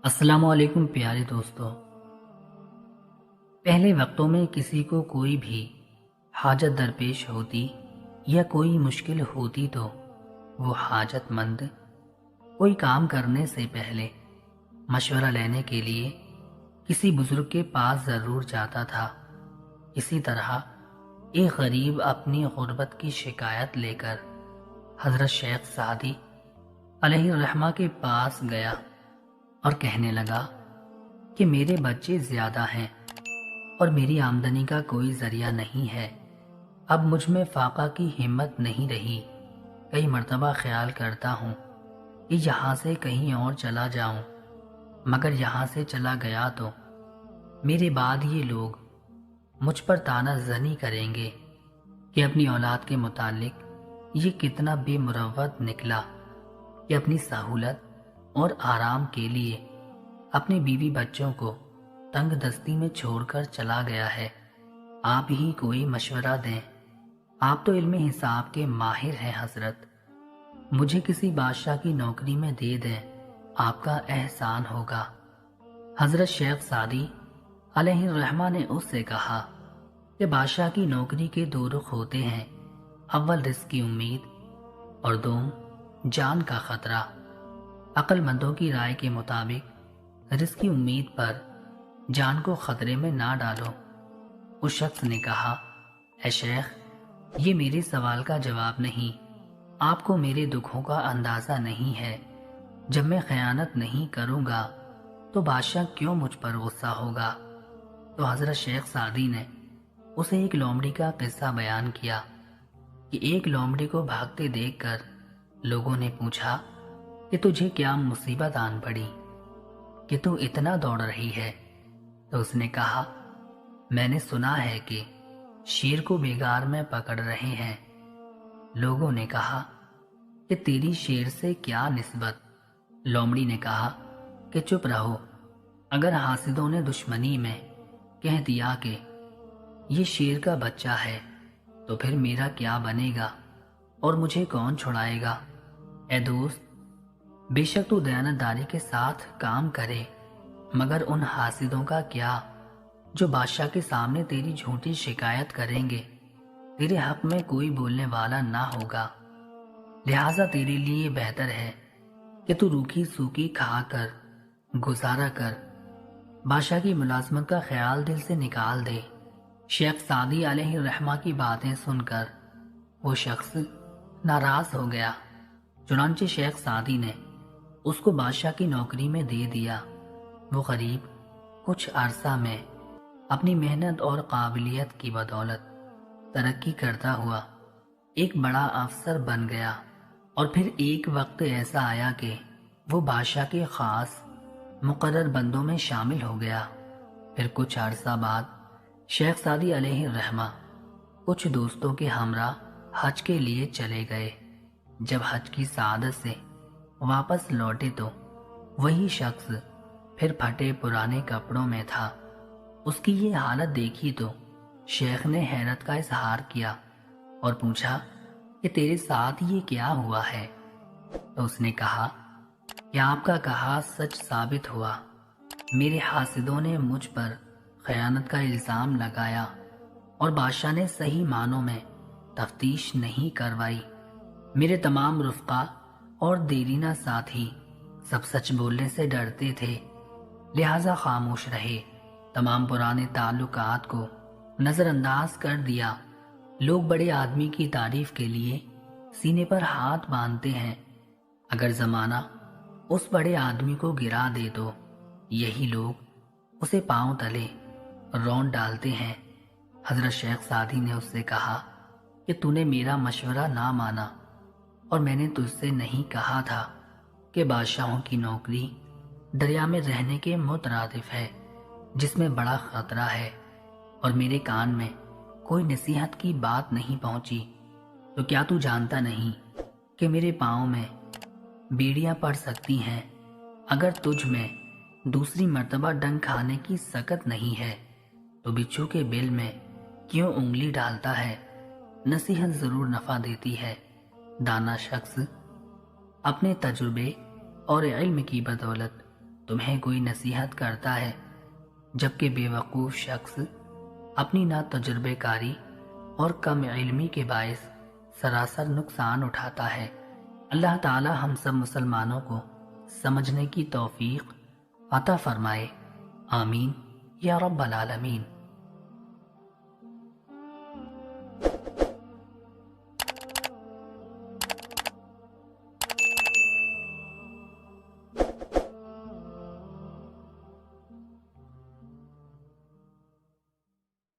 السلام علیکم پیارے دوستو۔ پہلے وقتوں میں کسی کو کوئی بھی حاجت درپیش ہوتی یا کوئی مشکل ہوتی تو وہ حاجت مند کوئی کام کرنے سے پہلے مشورہ لینے کے لیے کسی بزرگ کے پاس ضرور جاتا تھا۔ اسی طرح ایک غریب اپنی غربت کی شکایت لے کر حضرت شیخ سعدی علیہ الرحمہ کے پاس گیا اور کہنے لگا کہ میرے بچے زیادہ ہیں اور میری آمدنی کا کوئی ذریعہ نہیں ہے۔ اب مجھ میں فاقہ کی ہمت نہیں رہی۔ کئی مرتبہ خیال کرتا ہوں کہ یہاں سے کہیں اور چلا جاؤں، مگر یہاں سے چلا گیا تو میرے بعد یہ لوگ مجھ پر طعنہ زنی کریں گے کہ اپنی اولاد کے متعلق یہ کتنا بے مروت نکلا کہ اپنی سہولت اور آرام کے لیے اپنے بیوی بچوں کو تنگ دستی میں چھوڑ کر چلا گیا ہے۔ آپ ہی کوئی مشورہ دیں، آپ تو علم حساب کے ماہر ہیں حضرت۔ مجھے کسی بادشاہ کی نوکری میں دے دیں، آپ کا احسان ہوگا۔ حضرت شیخ سعدی علیہ الرحمہ نے اس سے کہا کہ بادشاہ کی نوکری کے دو رخ ہوتے ہیں، اول رزق کی امید اور دوم جان کا خطرہ۔ عقل مندوں کی رائے کے مطابق رزق کی امید پر جان کو خطرے میں نہ ڈالو۔ اس شخص نے کہا، اے شیخ، یہ میرے سوال کا جواب نہیں، آپ کو میرے دکھوں کا اندازہ نہیں ہے۔ جب میں خیانت نہیں کروں گا تو بادشاہ کیوں مجھ پر غصہ ہوگا؟ تو حضرت شیخ سعدی نے اسے ایک لومڑی کا قصہ بیان کیا کہ ایک لومڑی کو بھاگتے دیکھ کر لوگوں نے پوچھا کہ تجھے کیا مصیبت آن پڑی کہ تو اتنا دوڑ رہی ہے؟ تو اس نے کہا، میں نے سنا ہے کہ شیر کو بیگار میں پکڑ رہے ہیں۔ لوگوں نے کہا کہ تیری شیر سے کیا نسبت؟ لومڑی نے کہا کہ چپ رہو، اگر حاسدوں نے دشمنی میں کہہ دیا کہ یہ شیر کا بچہ ہے تو پھر میرا کیا بنے گا اور مجھے کون چھڑائے گا؟ اے دوست، بے شک تو دیانتداری کے ساتھ کام کرے، مگر ان حاسدوں کا کیا جو بادشاہ کے سامنے تیری جھوٹی شکایت کریں گے؟ تیرے حق میں کوئی بولنے والا نہ ہوگا، لہٰذا تیرے لیے بہتر ہے کہ تو روکھی سوکھی کھا کر گزارا کر، بادشاہ کی ملازمت کا خیال دل سے نکال دے۔ شیخ سعدی علیہ الرحمہ کی باتیں سن کر وہ شخص ناراض ہو گیا، چنانچہ شیخ سعدی نے اس کو بادشاہ کی نوکری میں دے دیا۔ وہ غریب کچھ عرصہ میں اپنی محنت اور قابلیت کی بدولت ترقی کرتا ہوا ایک بڑا افسر بن گیا، اور پھر ایک وقت ایسا آیا کہ وہ بادشاہ کے خاص مقرر بندوں میں شامل ہو گیا۔ پھر کچھ عرصہ بعد شیخ سعدی علیہ الرحمہ کچھ دوستوں کے ہمراہ حج کے لیے چلے گئے۔ جب حج کی سعادت سے واپس لوٹے تو وہی شخص پھر پھٹے پرانے کپڑوں میں تھا۔ اس کی یہ حالت دیکھی تو شیخ نے حیرت کا اظہار کیا اور پوچھا کہ تیرے ساتھ یہ کیا ہوا ہے؟ تو اس نے کہا کہ آپ کا کہا سچ ثابت ہوا، میرے حاسدوں نے مجھ پر خیانت کا الزام لگایا اور بادشاہ نے صحیح معنوں میں تفتیش نہیں کروائی۔ میرے تمام رفقا اور دیرینہ ساتھی سب سچ بولنے سے ڈرتے تھے، لہٰذا خاموش رہے، تمام پرانے تعلقات کو نظر انداز کر دیا۔ لوگ بڑے آدمی کی تعریف کے لیے سینے پر ہاتھ باندھتے ہیں، اگر زمانہ اس بڑے آدمی کو گرا دے تو یہی لوگ اسے پاؤں تلے رون ڈالتے ہیں۔ حضرت شیخ سعدی نے اس سے کہا کہ تو نے میرا مشورہ نہ مانا، اور میں نے تجھ سے نہیں کہا تھا کہ بادشاہوں کی نوکری دریا میں رہنے کے مترادف ہے جس میں بڑا خطرہ ہے، اور میرے کان میں کوئی نصیحت کی بات نہیں پہنچی؟ تو کیا تو جانتا نہیں کہ میرے پاؤں میں بیڑیاں پڑ سکتی ہیں؟ اگر تجھ میں دوسری مرتبہ ڈنگ کھانے کی سکت نہیں ہے تو بچھو کے بل میں کیوں انگلی ڈالتا ہے؟ نصیحت ضرور نفع دیتی ہے۔ دانا شخص اپنے تجربے اور علم کی بدولت تمہیں کوئی نصیحت کرتا ہے، جبکہ بے وقوف شخص اپنی نا تجربے کاری اور کم علمی کے باعث سراسر نقصان اٹھاتا ہے۔ اللہ تعالی ہم سب مسلمانوں کو سمجھنے کی توفیق عطا فرمائے، آمین یا رب العالمین۔